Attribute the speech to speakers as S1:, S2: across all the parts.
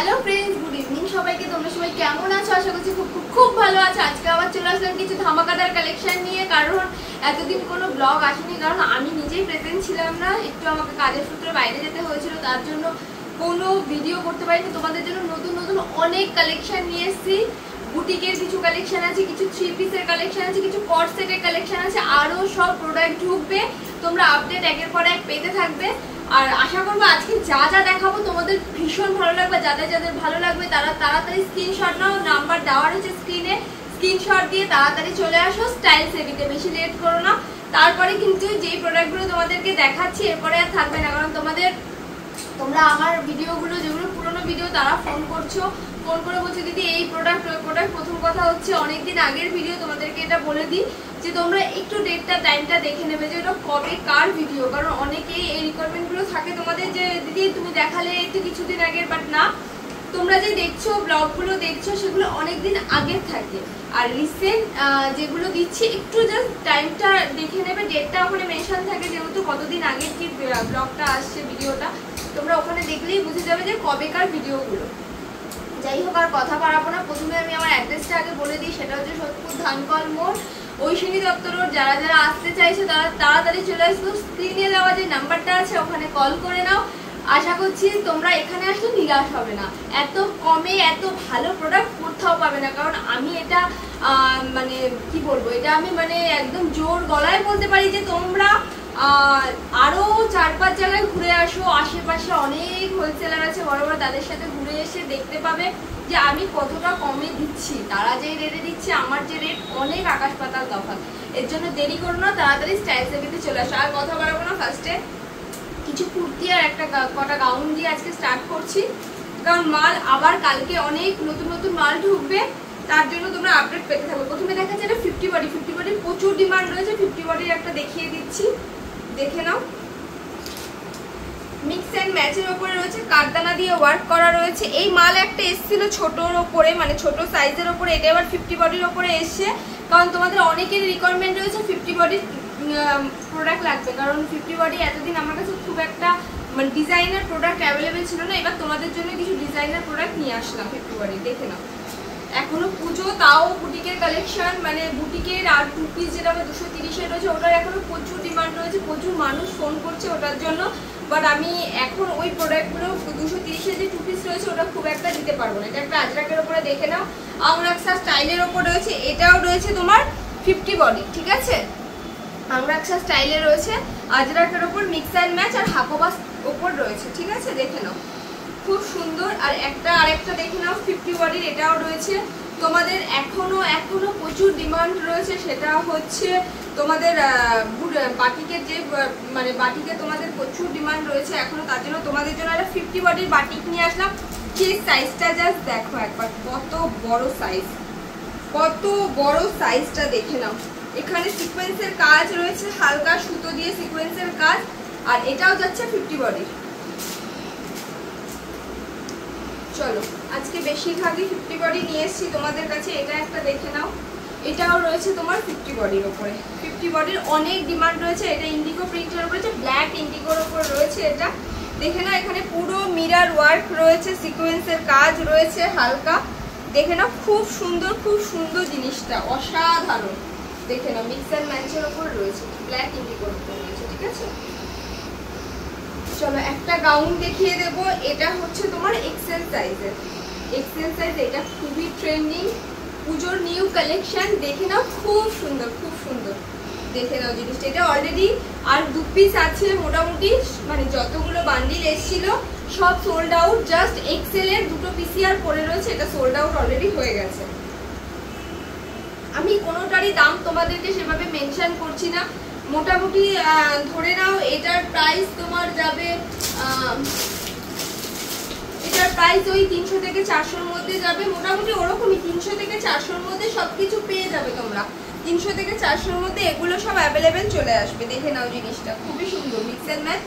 S1: Hello friends, good evening সবাইকে। তোমরা সবাই কেমন আছো? আশা করছি খুব খুব খুব ভালো আছো। আজকে আবার চলে আসলাম কিছু ধামাকাদার কালেকশন নিয়ে। কারণ এতদিন কোনো ব্লগ আসেনি, কারণ আমি নিজেই প্রেজেন্ট ছিলাম না, একটু আমাকে কাজের সূত্রে বাইরে যেতে হয়েছিল, তার জন্য কোনো ভিডিও করতে পারিনি। তোমাদের জন্য নতুন নতুন অনেক কালেকশন নিয়ে এসেছি। বুটিকের কিছু কালেকশন আছে, কিছু থ্রি পিসের কালেকশন আছে, কিছু কট সেটের কালেকশন আছে, আরও সব প্রোডাক্ট ঢুকবে। তোমরা আপডেট একের পর এক পেতে থাকবে। আর আশা করবো আজকে যা যা দেখাবো তোমাদের ভীষণ ভালো লাগবে। যাদের যাদের ভালো লাগবে তারা তাড়াতাড়ি স্ক্রিনশট নাও, নাম্বার দেওয়া রয়েছে স্ক্রিনে, স্ক্রিনশট দিয়ে তাড়াতাড়ি চলে আসো স্টাইল সেভিতে, বেশি লেট করো না। তারপরে কিন্তু যেই প্রোডাক্টগুলো তোমাদেরকে দেখাচ্ছি এরপরে আর থাকবে না, কারণ তোমরা আমার ভিডিওগুলো যেগুলো পুরোনো ভিডিও তারা ফোন করছো, ফোন করে বলছো দিদি এই প্রোডাক্ট ওই প্রোডাক্ট। প্রথম কথা হচ্ছে অনেকদিন আগের ভিডিও, তোমাদেরকে এটা বলে দিই যে তোমরা একটু ডেটটা টাইমটা দেখে নেবে যে ওটা কবে কার ভিডিও। কারণ অনেকেই এই রিকোয়ারমেন্টগুলো থাকে তোমাদের যে দিদি তুমি দেখালে একটু কিছুদিন আগের, বাট না, তোমরা যে দেখছো ব্লগগুলো দেখছো সেগুলো অনেকদিন আগের থাকে। আর রিসেন্ট যেগুলো দিচ্ছি একটু জাস্ট টাইমটা দেখে নেবে, ডেটটা ওখানে মেনশন থাকে, যেহেতু কতদিন আগের কি ব্লগটা আসছে ভিডিওটা, তোমরা ওখানে দেখলেই বুঝে যাবে যে কবেকার ভিডিওগুলো। যাই হোক, আর কথা বাড়াবো না, প্রথমে আমি আমার অ্যাড্রেসটা আগে বলে দিই। সেটা হচ্ছে সোদপুর ধানকল মোড়, ঐশিনী দপ্তর রোড। যারা যারা আসতে চাইছে তারা তাড়াতাড়ি চলে আসবো। স্ক্রিনে দেওয়া যে নাম্বারটা আছে ওখানে কল করে নাও। আশা করছি তোমরা এখানে আসলে নিরাশ হবে না। এত কমে এত ভালো প্রোডাক্ট কোথাও পাবে না। কারণ আমি এটা মানে কি বলবো, এটা আমি মানে একদম জোর গলায় বলতে পারি যে তোমরা আরো 4-5 জায়গায় ঘুরে আসো। আশেপাশে অনেক হোলসেলার আছে বড় বড়, তাদের সাথে ঘুরে এসে দেখতে পাবে যে আমি কতটা কমে দিচ্ছি। তারা যে রেটে দিচ্ছে আমার যে রেট অনেক আকাশ পাতাল তফাৎ। এর জন্য দেরি করো না, তাড়াতাড়ি স্টাইল সেভিতে চলে আসো। আর কথা বাড়াবো না, ফার্স্টে কিছু কুর্তি আর একটা কটা গাউন দিয়ে আজকে স্টার্ট করছি। কারণ মাল আবার কালকে অনেক নতুন নতুন মাল ঢুকবে, তার জন্য তোমরা আপডেট পেতে থাকো। প্রথমে দেখাচ্ছে এটা 50 বডি। 50 বডির প্রচুর ডিমান্ড রয়েছে। 50 বডির একটা দেখিয়ে দিচ্ছি, দেখে নাও। মিক্স অ্যান্ড ম্যাচের ওপরে রয়েছে, কারদানা দিয়ে ওয়ার্ক করা রয়েছে। এই মাল একটা এসেছিল ছোটোর ওপরে, মানে ছোট সাইজের ওপরে, এটা আবার 50 বডির ওপরে এসছে। কারণ তোমাদের অনেকের রিকোয়ারমেন্ট রয়েছে 50 বডির প্রোডাক্ট লাগবে। কারণ 50 বডি এতদিন আমার কাছে খুব একটা মানে ডিজাইনার প্রোডাক্ট অ্যাভেলেবেল ছিল না। এবার তোমাদের জন্য কিছু ডিজাইনার প্রোডাক্ট নিয়ে আসলাম 50 বডি, দেখে নাও। এখনো পুজো, তাও বুটিকের কালেকশন, মানে বুটিকের আর টু পিস যেটা আমার 230-এর রয়েছে, ওটার এখনো প্রচুর ডিমান্ড রয়েছে, প্রচুর মানুষ ফোন করছে ওটার জন্য। বাট আমি এখন ওই প্রোডাক্টগুলো 230-এর যে টু পিস রয়েছে ওটা খুব একটা দিতে পারবো না। এটা একটা আজরাকের ওপরে, দেখে নাও। আমরাক্সা স্টাইলের ওপর রয়েছে, এটাও রয়েছে তোমার 50 বডি, ঠিক আছে। আমরাক্সা স্টাইলে রয়েছে, আজরাকের ওপর মিক্স অ্যান্ড ম্যাচ আর হাকোবাস ওপর রয়েছে, ঠিক আছে, দেখে নাও, খুব সুন্দর। আর আরেকটা দেখে নাও 50 বডির, এটাও রয়েছে তোমাদের। এখনো প্রচুর ডিমান্ড রয়েছে, সেটা হচ্ছে তোমাদের বাটিকের যে মানে বাটিকে তোমাদের প্রচুর ডিমান্ড রয়েছে এখনো, তার জন্য তোমাদের জন্য একটা 50 বডির বাটিক নিয়ে আসলাম। সেই সাইজটা জাস্ট দেখো একবার, কত বড় সাইজ, কত বড় সাইজটা দেখে নাও। এখানে সিকোয়েন্সের কাজ রয়েছে, হালকা সুতো দিয়ে সিকোয়েন্সের কাজ, আর এটাও যাচ্ছে 50 বডির। চলো, আজকে বেশিরভাগই 50 বডি নিয়ে এসেছি তোমাদের কাছে। এটা একটা দেখে নাও, এটাও রয়েছে তোমার 50 বডির ওপরে। 50 বডির অনেক ডিমান্ড রয়েছে। এটা ইন্ডিগো প্রিন্টের ওপরে, ব্ল্যাক ইন্ডিগোর ওপর রয়েছে। এটা দেখে নাও, এখানে পুরো মিরার ওয়ার্ক রয়েছে, সিকোয়েন্সের কাজ রয়েছে হালকা, দেখে নাও, খুব সুন্দর জিনিসটা, অসাধারণ। দেখে নাও, মিক্স অ্যান্ড ম্যাচের ওপর রয়েছে, ব্ল্যাক ইন্ডিগোর ওপর রয়েছে, ঠিক আছে। চলো, একটা গাউন দেখিয়ে দেবো। এটা হচ্ছে তোমার এক্সেল সাইজের, এক্সেল সাইজ। এটা খুবই ট্রেন্ডিং, পুজোর নিউ কালেকশন, দেখে নাও, খুব সুন্দর দেখে নাও জিনিসটা। এটা অলরেডি আর 2 পিস আছে মোটামুটি, মানে যতগুলো বান্ডিল এসেছিল সব সোল্ড আউট। জাস্ট এক্সেল এর 2 পিসি আর পরে রয়েছে, এটা সোল্ড আউট অলরেডি হয়ে গেছে। আমি কোনোটারই দাম তোমাদেরকে সেভাবে মেনশন করছি না, মোটামুটি ধরে নাও এটার প্রাইস তোমার যাবে, এটার প্রাইস ওই 300 থেকে 400-র মধ্যে যাবে, মোটামুটি ওরকমই 300 থেকে 400-র মধ্যে সবকিছু পেয়ে যাবে তোমরা। 300 থেকে 400-র মধ্যে এগুলো সব অ্যাভেলেবেল চলে আসবে। দেখে নাও জিনিসটা, খুবই সুন্দর, মিক্স অ্যান্ড ম্যাচ।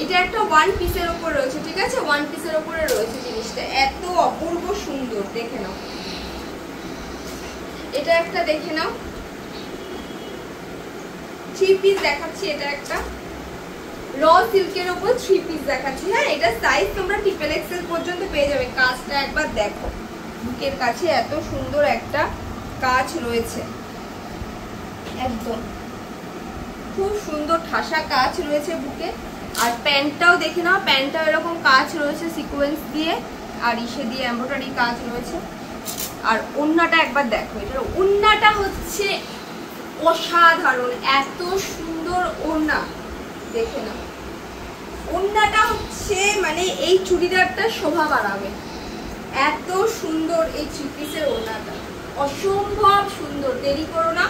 S1: এটা একটা 1 পিসের ওপর রয়েছে, ঠিক আছে, 1 পিসের ওপরে রয়েছে জিনিসটা, এত অপূর্ব সুন্দর, দেখে নাও। এটা একটা দেখে নাও, 3 পিস দেখাচ্ছি। এটা একটা র সিল্কের উপর 3 পিস দেখাচ্ছি। হ্যাঁ, এটা সাইজ তোমরা ট্রিপল এক্সেল পর্যন্ত পেয়ে যাবে। কাজ কাজটা একবার দেখো, বুকের কাছে এত সুন্দর একটা কাজ রয়েছে, একদম খুব সুন্দর ঠাসা কাজ রয়েছে বুকে। আর প্যান্টটাও দেখে নাও, প্যান্টটাও এরকম কাজ রয়েছে সিকোয়েন্স দিয়ে আর ইসে দিয়ে এমব্রয়ডারি কাজ রয়েছে। আর ওড়নাটা একবার দেখো, এটার ওড়নাটা হচ্ছে অসাধারণ, এত সুন্দর ওড়না, দেখে নাও ওড়নাটা হচ্ছে মানে এই চুড়িদারটা শোভা বাড়াবে, এত সুন্দর এই থ্রি পিসের ওড়নাটা, অসম্ভব সুন্দর। দেরি করো না,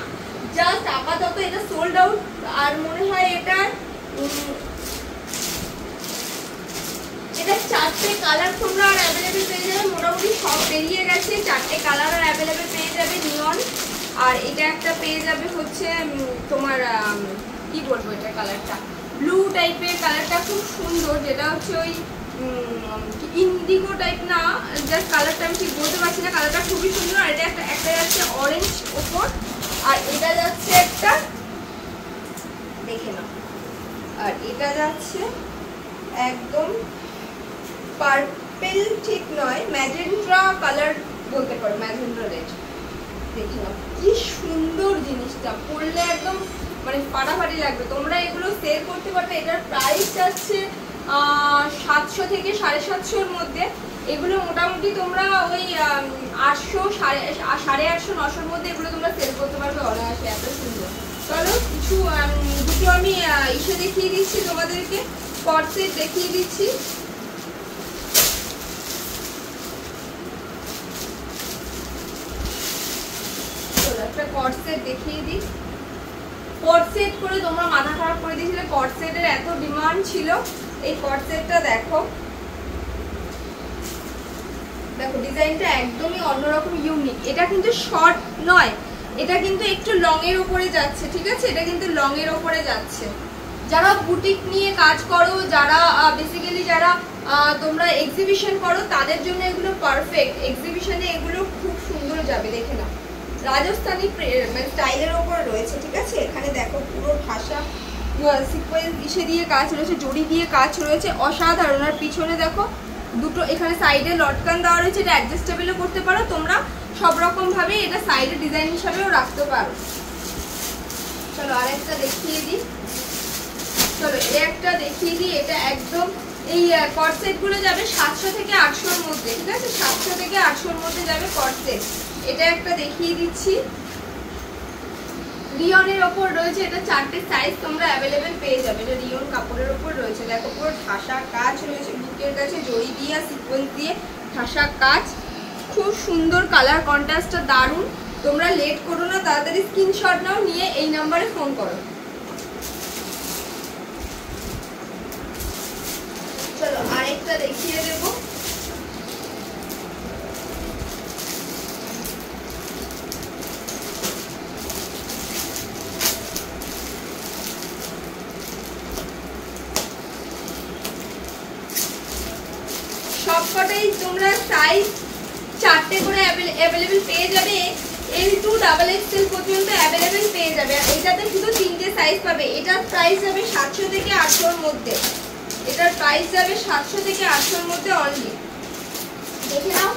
S1: জাস্ট আপাতত এটা সোল্ড আউট। আর মনে হয় এটার চারটে কালার তোমরা আর অ্যাভেলেবেল পেয়ে যাবে, মোটামুটি সব বেরিয়ে গেছে, চারটে কালার আর অ্যাভেলেবেল পেয়ে যাবে নিয়ন। আর এটা একটা পেয়ে যাবে হচ্ছে তোমার কি বলবো, এটা কালারটা ব্লু টাইপের, কালারটা খুব সুন্দর, যেটা হচ্ছে ওই ইন্ডিগো টাইপ না, জাস্ট কালারটা আমি ঠিক বলতে পারছি না, কালারটা খুবই সুন্দর। আর এটা একটা যাচ্ছে অরেঞ্জ ওপর, আর এটা যাচ্ছে একটা দেখে নাও, আর এটা যাচ্ছে একদম পার্পল, ঠিক নয় ম্যাজেন্টা কালার বলতে পারো, ম্যাজেন্টা রেড। দেখে নাও কি সুন্দর জিনিসটা, পরলে একদম মানে ফাটাফাটি লাগবে। তোমরা এগুলো সেল করতে পারবে। এটার প্রাইস যাচ্ছে 700 থেকে 750-র মধ্যে। এগুলো মোটামুটি তোমরা ওই 800, 850, 900-র মধ্যে এগুলো তোমরা সেল করতে পারবে অনায়াসে, এত সুন্দর। চলো কিছু দুটো আমি ইসে দেখিয়ে দিচ্ছি তোমাদেরকে, কট সেট দেখিয়ে দিচ্ছি। একটা কট সেট দেখিয়ে দিই। কট সেট করে তোমরা মাথা খারাপ করে দিয়েছিলে, কট সেটের এত ডিমান্ড ছিল। এই কট সেটটা দেখো, দেখো ডিজাইনটা একদমই অন্যরকম, ইউনিক। এটা কিন্তু শর্ট নয়, এটা কিন্তু একটু লং এর উপরে যাচ্ছে, ঠিক আছে, এটা কিন্তু লং এর উপরে যাচ্ছে। যারা বুটিক নিয়ে কাজ করো, যারা বেসিক্যালি যারা তোমরা এক্সিবিশন করো, তাদের জন্য এগুলো পারফেক্ট। এক্সিবিশনে এগুলো খুব সুন্দর যাবে, দেখে নাও রাজস্থানি মানে স্টাইলের ওপর রয়েছে, ঠিক আছে। এখানে দেখো পুরো ঠাসা সিকোয়েন্স ইসে দিয়ে কাজ রয়েছে, জড়ি দিয়ে কাজ রয়েছে, অসাধারণ। আর পিছনে দেখো দুটো এখানে সাইডে লটকান দেওয়া রয়েছে, এটা অ্যাডজাস্টেবলও করতে পারো তোমরা, সব রকম ভাবে এটা সাইডে ডিজাইন হিসাবেও রাখতে পারো। চলো আরেকটা দেখিয়ে দিই, চলো একটা দেখিয়ে দিই। এটা একদম এই কট সেট গুলো যাবে 700 থেকে 800-র মধ্যে, ঠিক আছে, 700 থেকে 800-র মধ্যে যাবে কট সেট। এটা একটা দেখিয়ে দিচ্ছি, রিয়নের ওপর রয়েছে, এটা চারটে সাইজ তোমরা অ্যাভেলেবেল পেয়ে যাবে। এটা রিয়ন কাপড়ের ওপর রয়েছে, দেখো পুরো ঠাসা কাজ রয়েছে, বুকের কাছে জড়ি দিয়ে সিকোয়েন্স দিয়ে ঠাসা কাজ, খুব সুন্দর কালার কন্ট্রাস্টটা দারুণ। তোমরা লেট করো না, তাড়াতাড়ি স্ক্রিনশট নাও, নিয়ে এই নাম্বারে ফোন করো। চলো আরেকটা দেখিয়ে দেবো, সবকটাই তোমরা সাইজ চারটে করে অ্যাভেলেবেল পেয়ে যাবে, L2 XXL পর্যন্ত অ্যাভেলেবেল পেয়ে যাবে। আর এটাতে শুধু 3টে সাইজ পাবে। এটার প্রাইস যাবে 700 থেকে 800-র মধ্যে, এটার প্রাইস যাবে 700 থেকে 800-র মধ্যে অনলি। দেখে নাও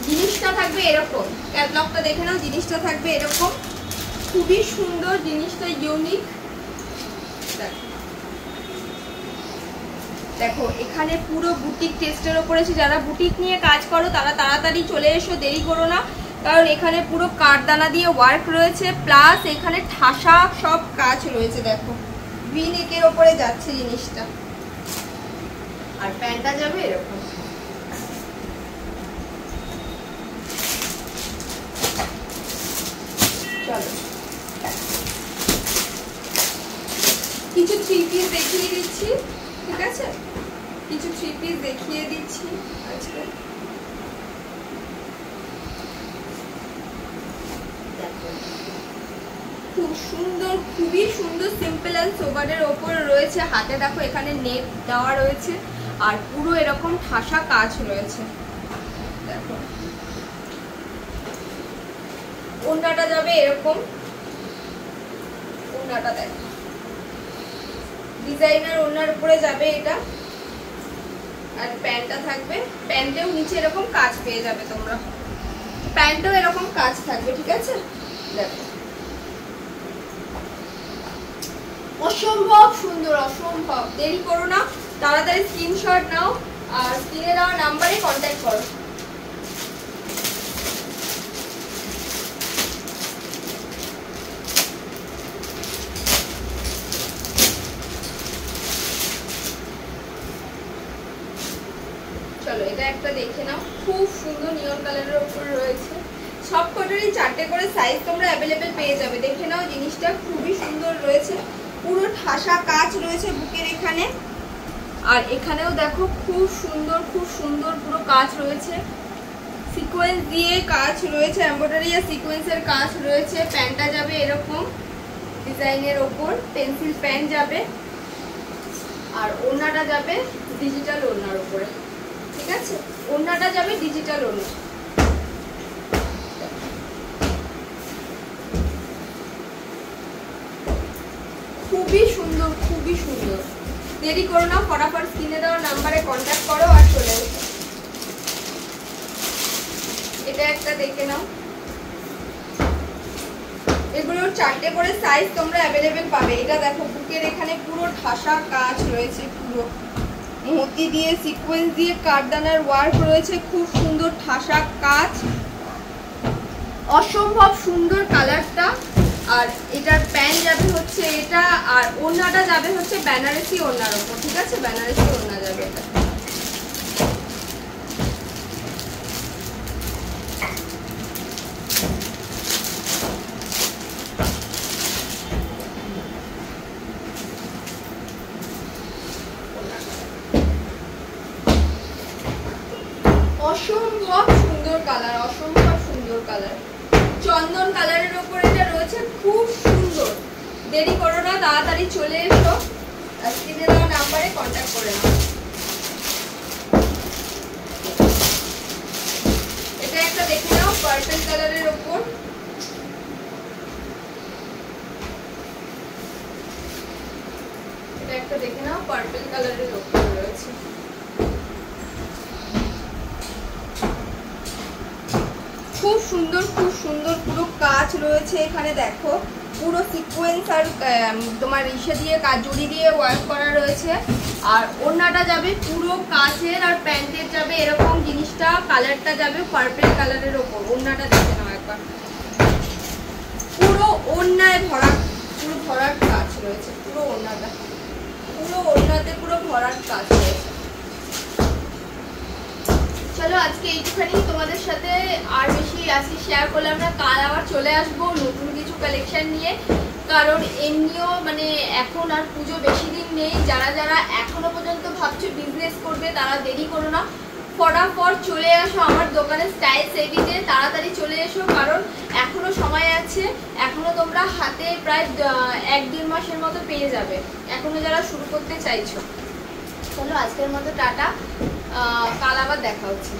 S1: জিনিসটা থাকবে এরকম, ক্যাটালগটা দেখে নাও, জিনিসটা থাকবে এরকম, খুবই সুন্দর জিনিসটা, ইউনিক। দেখো এখানে পুরো বুটিক টেস্টের ওপরে আছে, যারা বুটিক নিয়ে কাজ করো তারা তাড়াতাড়ি চলে এসো, দেরি করো না, কারণ এখানে পুরো কাঠদানা দিয়ে ওয়ার্ক রয়েছে, প্লাস এখানে ঠাসা সব কাজ রয়েছে। দেখো ভি নেকের ওপরে যাচ্ছে জিনিসটা, আর প্যান্টটা যাবে এরকম। চলো কিছু থ্রি পিস দেখিয়ে দিচ্ছি, ঠিক আছে, কিছু থ্রি পিস দেখিয়ে দিচ্ছি আজকে। খুব সুন্দর, খুবই সুন্দর, সিম্পল অ্যান্ড সোবারের ওপর রয়েছে। হাতে দেখো এখানে নেট দেওয়া রয়েছে, আর পুরো এরকম ঠাসা কাজ রয়েছে। দেখো ওড়নাটা যাবে এরকম, ওড়নাটা দেখো ডিজাইনার ওড়নার উপরে যাবে এটা, আর প্যান্টটা থাকবে, প্যান্টেও নিচে এরকম কাজ পেয়ে যাবে তোমরা, প্যান্টেও এরকম কাজ থাকবে, ঠিক আছে? দেখো অসম্ভব সুন্দর, অসম্ভব। দেরি করো না, তাড়াতাড়ি স্ক্রিনশট নাও আর স্ক্রিনে দেওয়া নাম্বারে কন্ট্যাক্ট করো। চলো এটা একটা দেখে নাও, খুব সুন্দর নিয়ন কালারের উপর রয়েছে। সব কটারই 4টে করে সাইজ তোমরা অ্যাভেলেবেল পেয়ে যাবে। দেখে নাও জিনিসটা খুবই সুন্দর রয়েছে, পুরো ঠাসা কাজ রয়েছে বুকের এখানে, আর এখানেও দেখো খুব সুন্দর, খুব সুন্দর পুরো কাজ রয়েছে, সিকোয়েন্স দিয়ে কাজ রয়েছে, এমব্রয়ডারি আর সিকোয়েন্সের কাজ রয়েছে। প্যান্টটা যাবে এরকম ডিজাইনের ওপর, পেন্সিল প্যান্ট যাবে, আর ওড়নাটা যাবে ডিজিটাল ওড়নার উপরে, ঠিক আছে? ওড়নাটা যাবে ডিজিটাল ওড়না। খুবই সুন্দর, খুবই সুন্দর। দেরি করো না, ফটাফট স্ক্রিনে দেওয়া নাম্বারে কন্ট্যাক্ট করো আর চলে এসো। এটা একটা দেখে নাও, এগুলোর 4টে করে সাইজ তোমরা অ্যাভেলেবেল পাবে। এটা দেখো বুকের এখানে পুরো ঠাসা কাজ রয়েছে, পুরো মতি দিয়ে সিকোয়েন্স দিয়ে কাঠদানার ওয়ার্ক রয়েছে, খুব সুন্দর ঠাসা কাজ, অসম্ভব সুন্দর কালারটা। আর এটার প্যান্ট যাবে হচ্ছে এটা, আর ওড়নাটা যাবে হচ্ছে বেনারসি ওড়নার ওপর, ঠিক আছে? বেনারসি ওড়না যাবে এটা। অসম্ভব সুন্দর কালার, অসম্ভব সুন্দর কালার, চন্দন কালারের উপর এটা রয়েছে, খুব সুন্দর। দেরি করো না, তাড়াতাড়ি চলে এসো, স্ক্রিনে দেওয়া নাম্বারে কন্ট্যাক্ট করে নাও। এটা একটা দেখে নাও পার্পল কালারের উপর, এটা একটা দেখে নাও পার্পল কালারের উপর রয়েছে। খুব সুন্দর, খুব সুন্দর পুরো কাজ রয়েছে এখানে। দেখো পুরো সিকোয়েন্স আর তোমার ইসে দিয়ে কাজ, জড়ি দিয়ে ওয়ার্ক করা রয়েছে। আর ওড়নাটা যাবে পুরো কাচের, আর প্যান্টের যাবে এরকম জিনিসটা, কালারটা যাবে পার্পল কালারের ওপর। ওড়নাটা দেখে নাও একবার, পুরো ওড়নায় ভরা, পুরো ভরার কাজ রয়েছে, পুরো ওড়নাটা, পুরো ওড়নাতে পুরো ভরার কাজ রয়েছে। চলো আজকে এইটুখানি তোমাদের সাথে, আর বেশি আজকে শেয়ার করলাম না। কাল আবার চলে আসবো নতুন কিছু কালেকশন নিয়ে, কারণ এমনিও মানে এখন আর পুজো বেশি দিন নেই। যারা যারা এখনো পর্যন্ত ভাবছো বিজনেস করবে তারা দেরি করো না, ফটাফট চলে আসো আমার দোকানে স্টাইল সেভিতে, তাড়াতাড়ি চলে এসো, কারণ এখনো সময় আছে। এখনো তোমরা হাতে প্রায় 1-1.5 মাসের মতো পেয়ে যাবে, এখনো যারা শুরু করতে চাইছো। চলো আজকের মতো টাটা, কাল আবার দেখা হচ্ছে।